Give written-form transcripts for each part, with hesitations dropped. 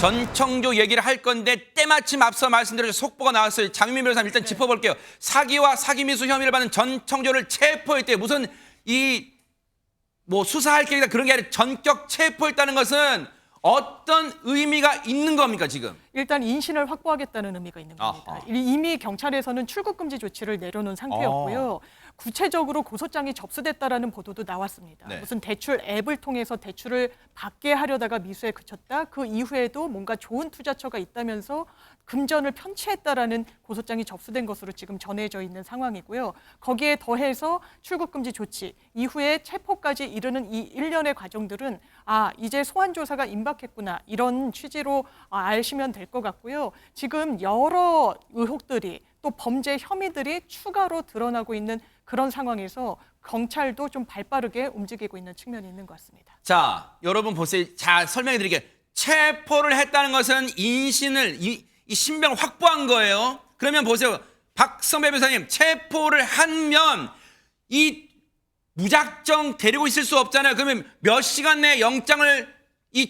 전청조 얘기를 할 건데 때마침 앞서 말씀드린 속보가 나왔어요. 장민 변호사님 일단 짚어볼게요. 사기와 사기미수 혐의를 받는 전청조를 체포했대요. 무슨 수사할 계획이다 그런 게 아니라 전격 체포했다는 것은 어떤 의미가 있는 겁니까 지금? 일단 인신을 확보하겠다는 의미가 있는 겁니다. 아하. 이미 경찰에서는 출국 금지 조치를 내려놓은 상태였고요. 구체적으로 고소장이 접수됐다라는 보도도 나왔습니다. 네. 무슨 대출 앱을 통해서 대출을 받게 하려다가 미수에 그쳤다. 그 이후에도 뭔가 좋은 투자처가 있다면서 금전을 편취했다라는 고소장이 접수된 것으로 지금 전해져 있는 상황이고요. 거기에 더해서 출국 금지 조치 이후에 체포까지 이르는 이 일련의 과정들은 이제 소환 조사가 임박했구나 이런 취지로 아시면 될 것 같고요. 지금 여러 의혹들이 또 범죄 혐의들이 추가로 드러나고 있는 그런 상황에서 경찰도 좀 발빠르게 움직이고 있는 측면이 있는 것 같습니다. 자, 여러분 보세요. 자, 설명해 드릴게요. 체포를 했다는 것은 인신을 이 신병을 확보한 거예요. 그러면 보세요. 박성배 변호사님, 체포를 하면 이 무작정 데리고 있을 수 없잖아요. 그러면 몇 시간 내에 영장을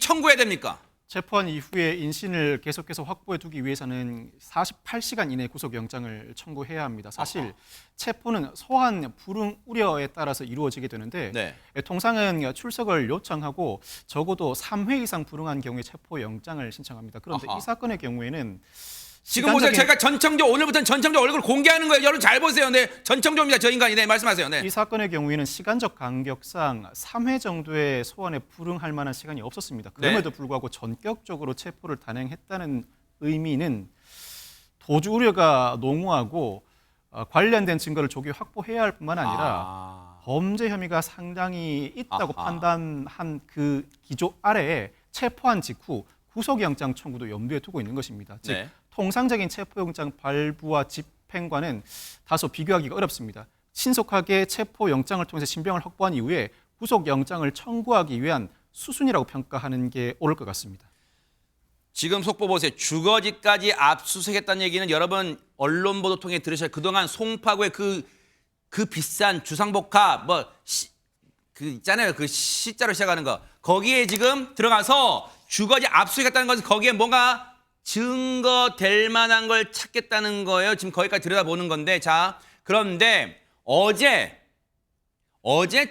청구해야 됩니까? 체포한 이후에 인신을 계속해서 확보해 두기 위해서는 48시간 이내 구속영장을 청구해야 합니다. 사실 체포는 소환 불응 우려에 따라서 이루어지게 되는데 네. 통상은 출석을 요청하고 적어도 3회 이상 불응한 경우에 체포영장을 신청합니다. 그런데 이 사건의 경우에는 지금 보세요. 제가 전청조 오늘부터는 전청조 얼굴 공개하는 거예요. 여러분 잘 보세요. 네, 전청조입니다. 저 인간이. 네, 말씀하세요. 네. 이 사건의 경우에는 시간적 간격상 3회 정도의 소환에 불응할 만한 시간이 없었습니다. 그럼에도 불구하고 전격적으로 체포를 단행했다는 의미는 도주 우려가 농후하고 관련된 증거를 조기 확보해야 할 뿐만 아니라 범죄 혐의가 상당히 있다고 판단한 그 기조 아래에 체포한 직후 구속영장 청구도 염두에 두고 있는 것입니다. 즉 네. 통상적인 체포영장 발부와 집행과는 다소 비교하기가 어렵습니다. 신속하게 체포영장을 통해서 신병을 확보한 이후에 구속영장을 청구하기 위한 수순이라고 평가하는 게 옳을 것 같습니다. 지금 속보 보세요. 주거지까지 압수수색했다는 얘기는 여러분 언론 보도 통해 들으셔야 그동안 송파구의 그 비싼 주상복합 있잖아요. 그 시자로 시작하는 거. 거기에 지금 들어가서 주거지 압수수색했다는 것은 거기에 뭔가 증거 될 만한 걸 찾겠다는 거예요. 지금 거기까지 들여다보는 건데 자 그런데 어제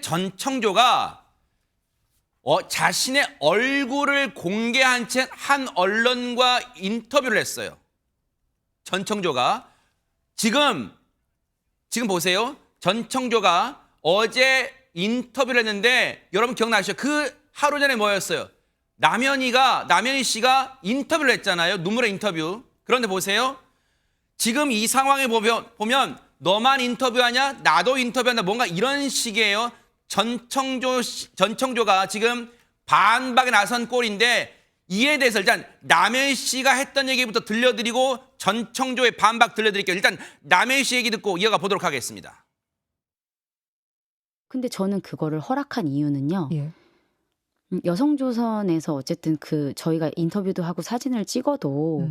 전청조가 자신의 얼굴을 공개한 채 한 언론과 인터뷰를 했어요. 전청조가 지금 보세요. 전청조가 어제 인터뷰를 했는데 여러분 기억나시죠? 그 하루 전에 뭐였어요? 남현희 씨가 인터뷰를 했잖아요. 눈물의 인터뷰. 그런데 보세요. 지금 이 상황에 보면 너만 인터뷰하냐? 나도 인터뷰한다. 뭔가 이런 식이에요. 전청조가 지금 반박에 나선 꼴인데 이에 대해서 일단 남현희 씨가 했던 얘기부터 들려드리고 전청조의 반박 들려드릴게요. 일단 남현희 씨 얘기 듣고 이어가 보도록 하겠습니다. 근데 저는 그거를 허락한 이유는요. 예. 여성조선에서 어쨌든 저희가 인터뷰도 하고 사진을 찍어도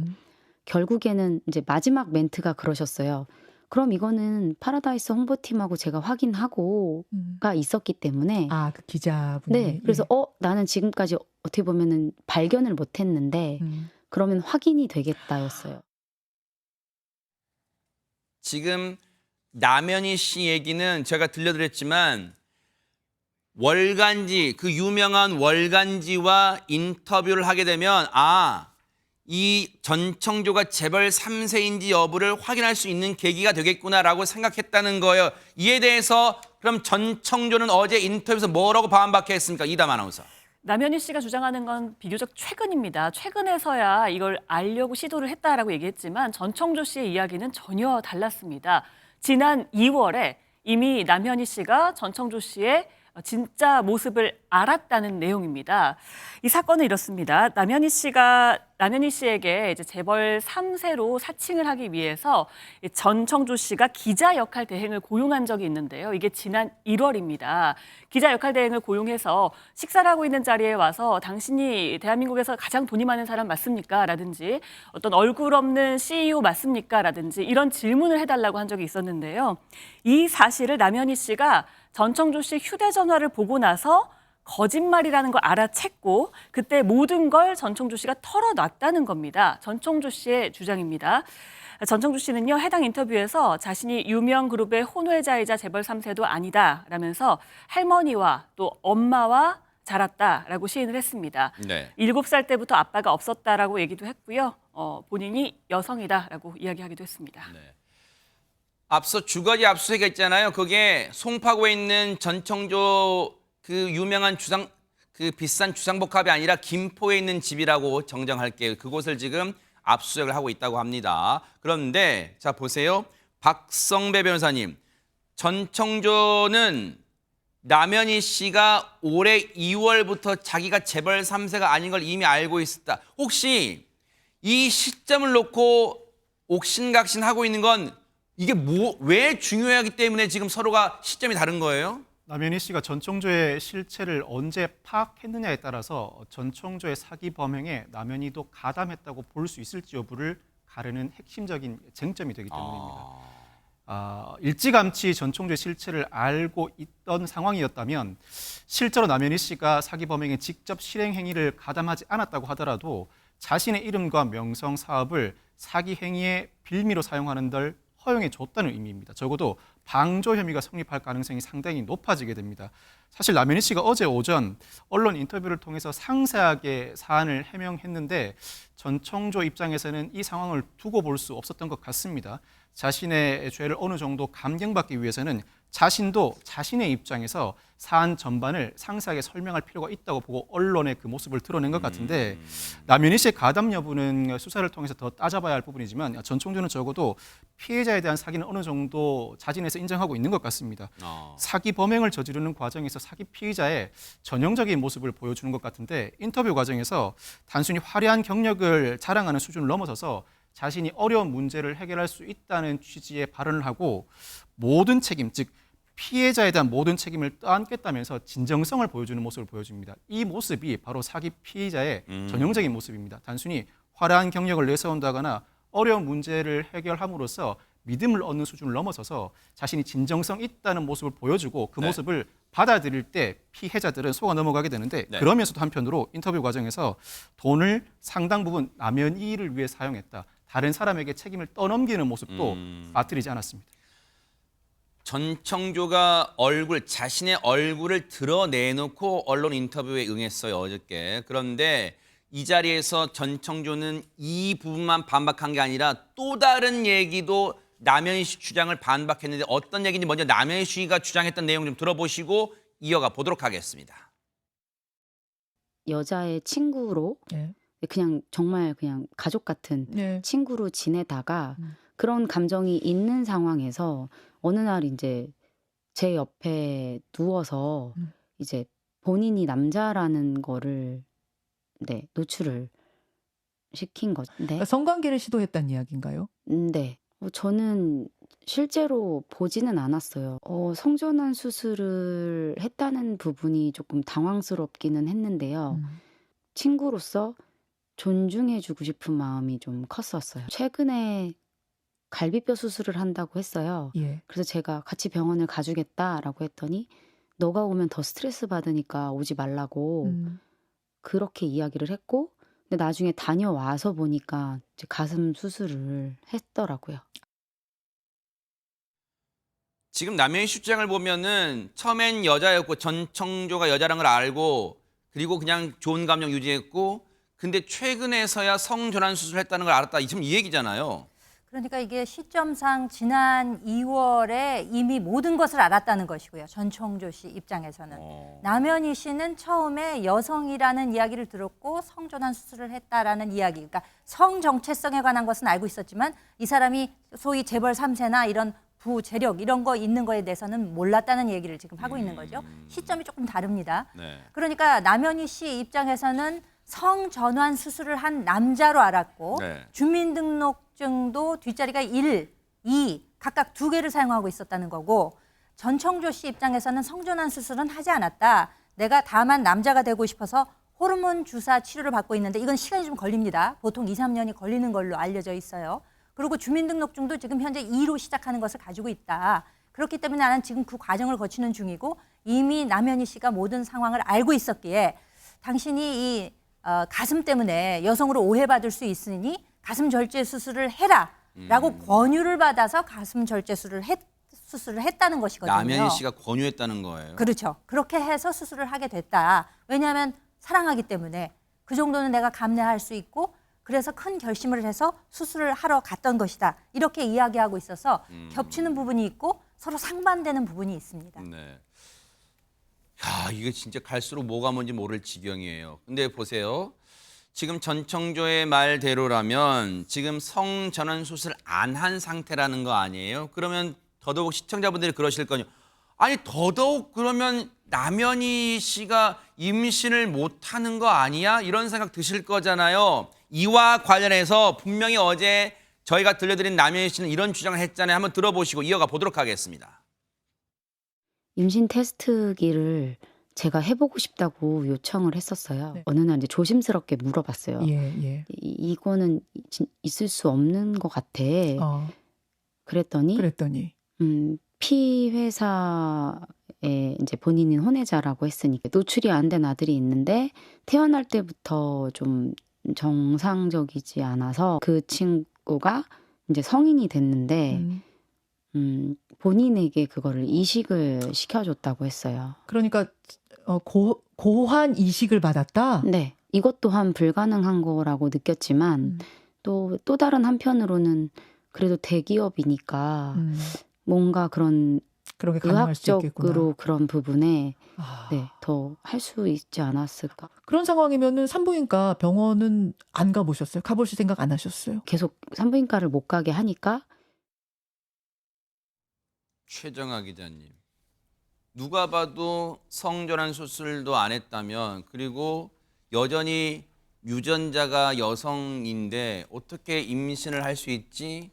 결국에는 이제 마지막 멘트가 그러셨어요. 그럼 이거는 파라다이스 홍보팀하고 제가 확인하고가 있었기 때문에 그 기자분이. 네, 그래서 나는 지금까지 어떻게 보면은 발견을 못했는데 그러면 확인이 되겠다였어요. 지금 남현희 씨 얘기는 제가 들려드렸지만 월간지, 그 유명한 월간지와 인터뷰를 하게 되면 이 전청조가 재벌 3세인지 여부를 확인할 수 있는 계기가 되겠구나라고 생각했다는 거예요. 이에 대해서 그럼 전청조는 어제 인터뷰에서 뭐라고 반박했습니까? 이담 아나운서. 남현희 씨가 주장하는 건 비교적 최근입니다. 최근에서야 이걸 알려고 시도를 했다라고 얘기했지만 전청조 씨의 이야기는 전혀 달랐습니다. 지난 2월에 이미 남현희 씨가 전청조 씨의 진짜 모습을 알았다는 내용입니다. 이 사건은 이렇습니다. 남현희 씨에게 이제 재벌 3세로 사칭을 하기 위해서 전청조 씨가 기자 역할 대행을 고용한 적이 있는데요. 이게 지난 1월입니다. 기자 역할 대행을 고용해서 식사를 하고 있는 자리에 와서 당신이 대한민국에서 가장 돈이 많은 사람 맞습니까? 라든지 어떤 얼굴 없는 CEO 맞습니까? 라든지 이런 질문을 해달라고 한 적이 있었는데요. 이 사실을 남현희 씨가 전청조 씨 휴대전화를 보고 나서 거짓말이라는 걸 알아챘고 그때 모든 걸 전청조 씨가 털어놨다는 겁니다. 전청조 씨의 주장입니다. 전청조 씨는요, 해당 인터뷰에서 자신이 유명 그룹의 혼외자이자 재벌 3세도 아니다라면서 할머니와 또 엄마와 자랐다라고 시인을 했습니다. 네. 7살 때부터 아빠가 없었다라고 얘기도 했고요. 본인이 여성이다라고 이야기하기도 했습니다. 네. 앞서 주거지 압수수색이 있잖아요. 그게 송파구에 있는 전청조 그 유명한 그 비싼 주상복합이 아니라 김포에 있는 집이라고 정정할게요. 그곳을 지금 압수수색을 하고 있다고 합니다. 그런데 자 보세요. 박성배 변호사님, 전청조는 남현희 씨가 올해 2월부터 자기가 재벌 3세가 아닌 걸 이미 알고 있었다. 혹시 이 시점을 놓고 옥신각신하고 있는 건 이게 왜 중요하기 때문에 지금 서로가 시점이 다른 거예요? 남현희 씨가 전청조의 실체를 언제 파악했느냐에 따라서 전청조의 사기 범행에 남현희도 가담했다고 볼 수 있을지 여부를 가르는 핵심적인 쟁점이 되기 때문입니다. 일찌감치 전청조의 실체를 알고 있던 상황이었다면 실제로 남현희 씨가 사기 범행의 직접 실행 행위를 가담하지 않았다고 하더라도 자신의 이름과 명성, 사업을 사기 행위의 빌미로 사용하는 걸 허용해 줬다는 의미입니다. 적어도 방조 혐의가 성립할 가능성이 상당히 높아지게 됩니다. 사실 남현희 씨가 어제 오전 언론 인터뷰를 통해서 상세하게 사안을 해명했는데 전청조 입장에서는 이 상황을 두고 볼 수 없었던 것 같습니다. 자신의 죄를 어느 정도 감경받기 위해서는 자신도 자신의 입장에서 사안 전반을 상세하게 설명할 필요가 있다고 보고 언론의 그 모습을 드러낸 것 같은데 남현희 씨의 가담 여부는 수사를 통해서 더 따져봐야 할 부분이지만 전청조는 적어도 피해자에 대한 사기는 어느 정도 자진해서 인정하고 있는 것 같습니다. 사기 범행을 저지르는 과정에서 사기 피의자의 전형적인 모습을 보여주는 것 같은데 인터뷰 과정에서 단순히 화려한 경력을 자랑하는 수준을 넘어서서 자신이 어려운 문제를 해결할 수 있다는 취지의 발언을 하고 모든 책임, 즉 피해자에 대한 모든 책임을 떠안겠다면서 진정성을 보여주는 모습을 보여줍니다. 이 모습이 바로 사기 피의자의 전형적인 모습입니다. 단순히 화려한 경력을 내세운다거나 어려운 문제를 해결함으로써 믿음을 얻는 수준을 넘어서서 자신이 진정성 있다는 모습을 보여주고 그 모습을 받아들일 때 피해자들은 속아 넘어가게 되는데 그러면서도 한편으로 인터뷰 과정에서 돈을 상당 부분 남현희를 위해 사용했다. 다른 사람에게 책임을 떠넘기는 모습도 빠뜨리지 않았습니다. 전청조가 자신의 얼굴을 드러내놓고 언론 인터뷰에 응했어요, 어저께. 그런데 이 자리에서 전청조는 이 부분만 반박한 게 아니라 또 다른 얘기도 남현희 씨 주장을 반박했는데 어떤 얘기인지 먼저 남현희 씨가 주장했던 내용 좀 들어보시고 이어가 보도록 하겠습니다. 여자의 친구로 그냥 정말 그냥 가족 같은 친구로 지내다가 그런 감정이 있는 상황에서 어느 날 이제 제 옆에 누워서 이제 본인이 남자라는 거를 노출을 시킨 거죠. 네. 성관계를 시도했다는 이야기인가요? 네. 저는 실제로 보지는 않았어요. 성전환 수술을 했다는 부분이 조금 당황스럽기는 했는데요. 친구로서 존중해주고 싶은 마음이 좀 컸었어요. 최근에 갈비뼈 수술을 한다고 했어요. 그래서 제가 같이 병원을 가주겠다라고 했더니 너가 오면 더 스트레스 받으니까 오지 말라고 그렇게 이야기를 했고 근데 나중에 다녀와서 보니까 이제 가슴 수술을 했더라고요. 지금 남현희 씨 주장을 보면은 처음엔 여자였고 전청조가 여자란 걸 알고 그리고 그냥 좋은 감정 유지했고 근데 최근에서야 성전환 수술을 했다는 걸 알았다. 지금 이 얘기잖아요. 그러니까 이게 시점상 지난 2월에 이미 모든 것을 알았다는 것이고요. 전청조 씨 입장에서는. 남현희 씨는 처음에 여성이라는 이야기를 들었고 성전환 수술을 했다라는 이야기. 그러니까 성 정체성에 관한 것은 알고 있었지만 이 사람이 소위 재벌 3세나 이런 부재력 이런 거 있는 거에 대해서는 몰랐다는 얘기를 지금 하고 있는 거죠. 시점이 조금 다릅니다. 그러니까 남현희 씨 입장에서는 성전환 수술을 한 남자로 알았고 주민등록증도 뒷자리가 1, 2 각각 2개를 사용하고 있었다는 거고 전청조 씨 입장에서는 성전환 수술은 하지 않았다. 내가 다만 남자가 되고 싶어서 호르몬 주사 치료를 받고 있는데 이건 시간이 좀 걸립니다. 보통 2, 3년이 걸리는 걸로 알려져 있어요. 그리고 주민등록증도 지금 현재 2로 시작하는 것을 가지고 있다. 그렇기 때문에 나는 지금 그 과정을 거치는 중이고 이미 남현희 씨가 모든 상황을 알고 있었기에 당신이 이 가슴 때문에 여성으로 오해받을 수 있으니 가슴 절제 수술을 해라라고 권유를 받아서 가슴 절제 수술을 했다는 것이거든요. 남현희 씨가 권유했다는 거예요. 그렇죠. 그렇게 해서 수술을 하게 됐다. 왜냐하면 사랑하기 때문에 그 정도는 내가 감내할 수 있고 그래서 큰 결심을 해서 수술을 하러 갔던 것이다. 이렇게 이야기하고 있어서 겹치는 부분이 있고 서로 상반되는 부분이 있습니다. 네. 야, 이게 진짜 갈수록 뭐가 뭔지 모를 지경이에요. 근데 보세요. 지금 전청조의 말대로라면 지금 성전환 수술 안 한 상태라는 거 아니에요? 그러면 더더욱 시청자분들이 그러실 거요. 아니 더더욱 그러면 남현희 씨가 임신을 못하는 거 아니야? 이런 생각 드실 거잖아요. 이와 관련해서 분명히 어제 저희가 들려드린 남현희 씨는 이런 주장을 했잖아요. 한번 들어보시고 이어가 보도록 하겠습니다. 임신 테스트기를 제가 해보고 싶다고 요청을 했었어요. 네. 어느 날 이제 조심스럽게 물어봤어요. 예, 예. 이거는 있을 수 없는 것 같아. 그랬더니 그랬더니 피 회사에 이제 본인은 혼외자라고 했으니까 노출이 안 된 아들이 있는데 태어날 때부터 좀 정상적이지 않아서 그 친구가 이제 성인이 됐는데 본인에게 그거를 이식을 시켜줬다고 했어요. 그러니까 고환 이식을 받았다. 네, 이것 또한 불가능한 거라고 느꼈지만 또 다른 한편으로는 그래도 대기업이니까 뭔가 그런 그렇게 가능할 수 있겠구나. 의학적으로 그런 부분에 아. 네, 더 할 수 있지 않았을까. 그런 상황이면은 산부인과 병원은 안 가보셨어요? 가보실 생각 안 하셨어요? 계속 산부인과를 못 가게 하니까 최정아 기자님. 누가 봐도 성전환 수술도 안 했다면 그리고 여전히 유전자가 여성인데 어떻게 임신을 할 수 있지?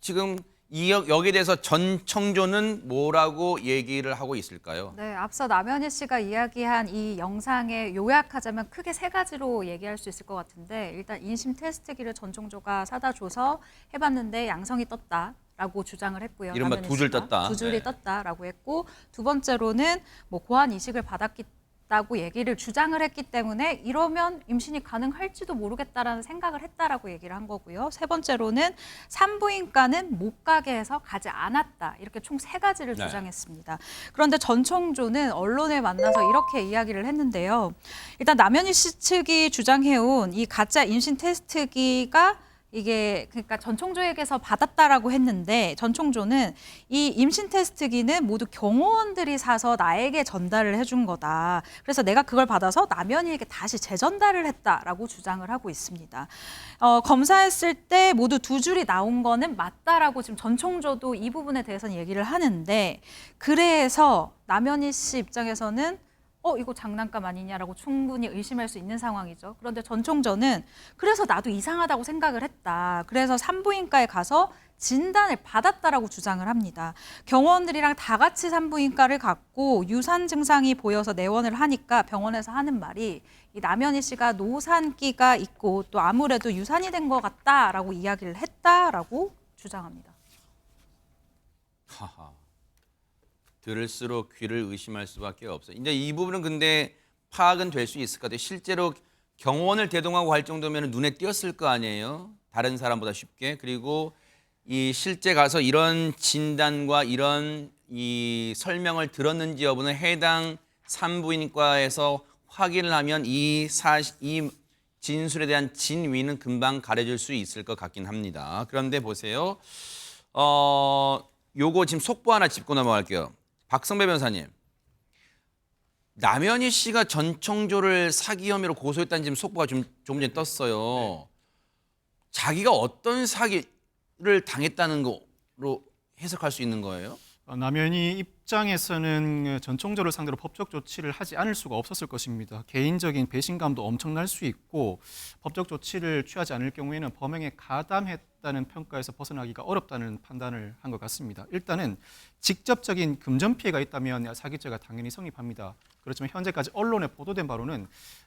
지금 여기에 대해서 전청조는 뭐라고 얘기를 하고 있을까요? 네, 앞서 남현희 씨가 이야기한 이 영상에 요약하자면 크게 세 가지로 얘기할 수 있을 것 같은데 일단 임신 테스트기를 전청조가 사다 줘서 해봤는데 양성이 떴다라고 주장을 했고요. 이른바 남현희 두 줄 씨가. 떴다. 두 줄이 네. 떴다라고 했고 두 번째로는 뭐 고환 이식을 받았다고 얘기를 주장을 했기 때문에 이러면 임신이 가능할지도 모르겠다라는 생각을 했다라고 얘기를 한 거고요. 세 번째로는 산부인과는 못 가게 해서 가지 않았다. 이렇게 총 세 가지를 네. 주장했습니다. 그런데 전청조는 언론을 만나서 이렇게 이야기를 했는데요. 일단 남현희 씨 측이 주장해온 이 가짜 임신 테스트기가 이게 그러니까 전청조에게서 받았다라고 했는데 전청조는 이 임신 테스트기는 모두 경호원들이 사서 나에게 전달을 해준 거다. 그래서 내가 그걸 받아서 남현희에게 다시 재전달을 했다라고 주장을 하고 있습니다. 검사했을 때 모두 두 줄이 나온 거는 맞다라고 지금 전청조도 이 부분에 대해서는 얘기를 하는데 그래서 남현희 씨 입장에서는 이거 장난감 아니냐라고 충분히 의심할 수 있는 상황이죠. 그런데 전청조는 그래서 나도 이상하다고 생각을 했다. 그래서 산부인과에 가서 진단을 받았다라고 주장을 합니다. 경호원들이랑 다 같이 산부인과를 갔고 유산 증상이 보여서 내원을 하니까 병원에서 하는 말이 이 남현희 씨가 노산기가 있고 또 아무래도 유산이 된 것 같다라고 이야기를 했다라고 주장합니다. 하하. 들을수록 귀를 의심할 수밖에 없어요. 이제 이 부분은 근데 파악은 될 수 있을 것 같아요. 실제로 경호원을 대동하고 할 정도면 눈에 띄었을 거 아니에요. 다른 사람보다 쉽게. 그리고 이 실제 가서 이런 진단과 이런 이 설명을 들었는지 여부는 해당 산부인과에서 확인을 하면 이 진술에 대한 진위는 금방 가려질 수 있을 것 같긴 합니다. 그런데 보세요. 요거 지금 속보 하나 짚고 넘어갈게요. 박성배 변호사님, 남현희 씨가 전청조를 사기 혐의로 고소했다는 지금 속보가 조금 전에 떴어요. 자기가 어떤 사기를 당했다는 거로 해석할 수 있는 거예요? 남현희 입장에서는 전청조를 상대로 법적 조치를 하지 않을 수가 없었을 것입니다. 개인적인 배신감도 엄청날 수 있고 법적 조치를 취하지 않을 경우에는 범행에 가담했다는 평가에서 벗어나기가 어렵다는 판단을 한 것 같습니다. 일단은 직접적인 금전 피해가 있다면 사기죄가 당연히 성립합니다. 그렇지만 현재까지 언론에 보도된 바로는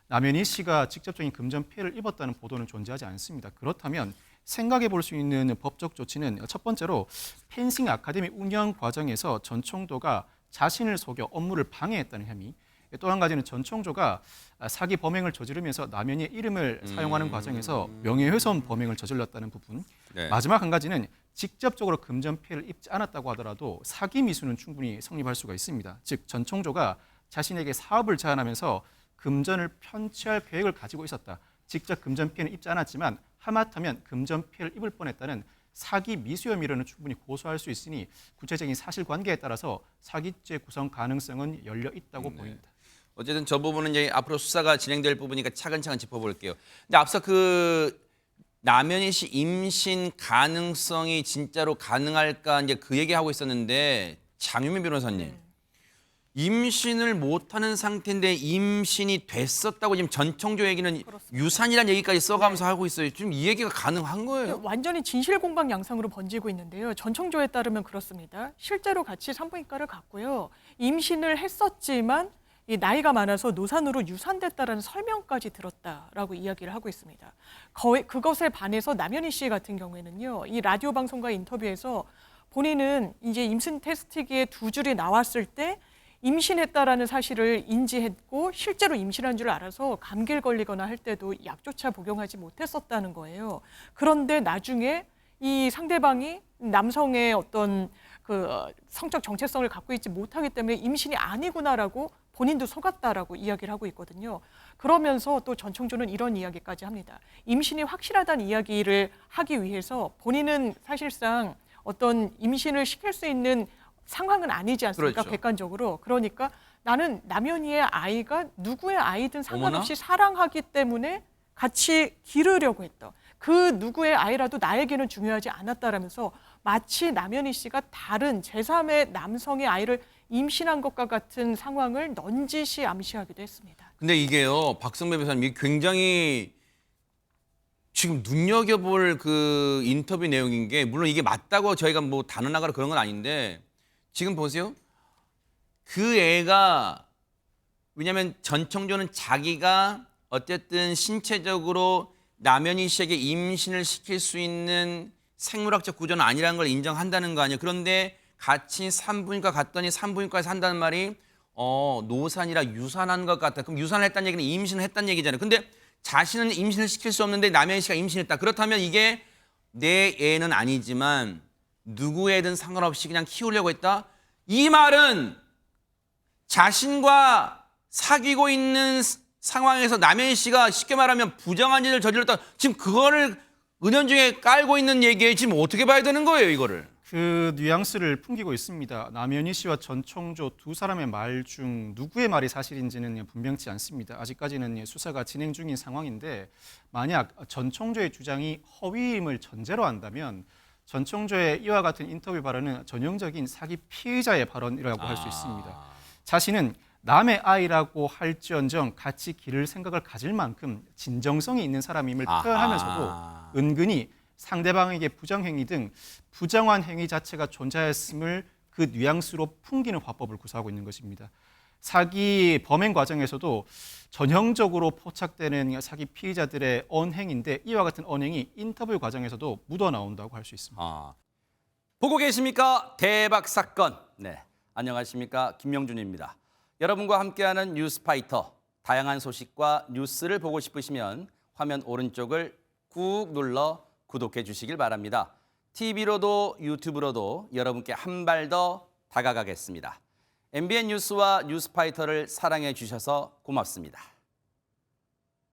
남현희 씨가 직접적인 금전 피해를 입었다는 보도는 존재하지 않습니다. 그렇다면 생각해 볼 수 있는 법적 조치는 첫 번째로 펜싱 아카데미 운영 과정에서 전청조가 자신을 속여 업무를 방해했다는 혐의. 또 한 가지는 전 총조가 사기 범행을 저지르면서 남현이의 이름을 사용하는 과정에서 명예훼손 범행을 저질렀다는 부분. 네. 마지막 한 가지는 직접적으로 금전 피해를 입지 않았다고 하더라도 사기 미수는 충분히 성립할 수가 있습니다. 즉 전 총조가 자신에게 사업을 제안하면서 금전을 편취할 계획을 가지고 있었다. 직접 금전 피해는 입지 않았지만 하마터면 금전 피해를 입을 뻔했다는 사기 미수 혐의로는 충분히 고소할 수 있으니 구체적인 사실관계에 따라서 사기죄 구성 가능성은 열려 있다고 보입니다. 어쨌든 저 부분은 이제 앞으로 수사가 진행될 부분이니까 차근차근 짚어볼게요. 근데 앞서 그 남현희 씨 임신 가능성이 진짜로 가능할까 이제 그 얘기하고 있었는데 장유민 변호사님. 임신을 못하는 상태인데 임신이 됐었다고 지금 전청조 얘기는 유산이라는 얘기까지 써가면서 하고 있어요. 지금 이 얘기가 가능한 거예요? 완전히 진실공방 양상으로 번지고 있는데요. 전청조에 따르면 그렇습니다. 실제로 같이 산부인과를 갔고요. 임신을 했었지만 이 나이가 많아서 노산으로 유산됐다라는 설명까지 들었다라고 이야기를 하고 있습니다. 그것에 반해서 남현희 씨 같은 경우에는요. 이 라디오 방송과 인터뷰에서 본인은 이제 임신 테스트기에 2줄이 나왔을 때 임신했다라는 사실을 인지했고 실제로 임신한 줄 알아서 감기를 걸리거나 할 때도 약조차 복용하지 못했었다는 거예요. 그런데 나중에 이 상대방이 남성의 어떤 그 성적 정체성을 갖고 있지 못하기 때문에 임신이 아니구나라고 본인도 속았다라고 이야기를 하고 있거든요. 그러면서 또 전청조는 이런 이야기까지 합니다. 임신이 확실하다는 이야기를 하기 위해서 본인은 사실상 어떤 임신을 시킬 수 있는 상황은 아니지 않습니까? 그렇죠. 객관적으로. 그러니까 나는 남현이의 아이가 누구의 아이든 상관없이 어머나? 사랑하기 때문에 같이 기르려고 했다. 그 누구의 아이라도 나에게는 중요하지 않았다라면서 마치 남현희 씨가 다른 제3의 남성의 아이를 임신한 것과 같은 상황을 넌지시 암시하기도 했습니다. 근데 이게요, 박성배 변호사님, 이게 굉장히 지금 눈여겨볼 그 인터뷰 내용인 게, 물론 이게 맞다고 저희가 뭐 단언하거나 그런 건 아닌데, 지금 보세요. 그 애가, 왜냐면 전청조는 자기가 어쨌든 신체적으로 남현희 씨에게 임신을 시킬 수 있는 생물학적 구조는 아니라는 걸 인정한다는 거 아니에요. 그런데 같이 산부인과 갔더니 산부인과에서 한다는 말이 노산이라 유산한 것 같다. 그럼 유산을 했다는 얘기는 임신을 했다는 얘기잖아요. 근데 자신은 임신을 시킬 수 없는데 남현희 씨가 임신했다. 그렇다면 이게 내 애는 아니지만 누구 애든 상관없이 그냥 키우려고 했다. 이 말은 자신과 사귀고 있는 상황에서 남현희 씨가 쉽게 말하면 부정한 일을 저질렀다. 지금 그거를 은연중에 깔고 있는 얘기에 지금 어떻게 봐야 되는 거예요, 이거를? 그 뉘앙스를 풍기고 있습니다. 남현희 씨와 전청조 두 사람의 말 중 누구의 말이 사실인지는 분명치 않습니다. 아직까지는 수사가 진행 중인 상황인데 만약 전청조의 주장이 허위임을 전제로 한다면 전청조의 이와 같은 인터뷰 발언은 전형적인 사기 피해자의 발언이라고 할 수 있습니다. 자신은 남의 아이라고 할지언정 같이 기를 생각을 가질 만큼 진정성이 있는 사람임을 표현하면서도 은근히 상대방에게 부정행위 등 부정한 행위 자체가 존재했음을 그 뉘앙스로 풍기는 화법을 구사하고 있는 것입니다. 사기 범행 과정에서도 전형적으로 포착되는 사기 피의자들의 언행인데 이와 같은 언행이 인터뷰 과정에서도 묻어나온다고 할 수 있습니다. 보고 계십니까? 대박 사건. 네, 안녕하십니까? 김명준입니다. 여러분과 함께하는 뉴스파이터. 다양한 소식과 뉴스를 보고 싶으시면 화면 오른쪽을 꾹 눌러 구독해 주시길 바랍니다. TV로도 유튜브로도 여러분께 한 발 더 다가가겠습니다. MBN 뉴스와 뉴스파이터를 사랑해 주셔서 고맙습니다.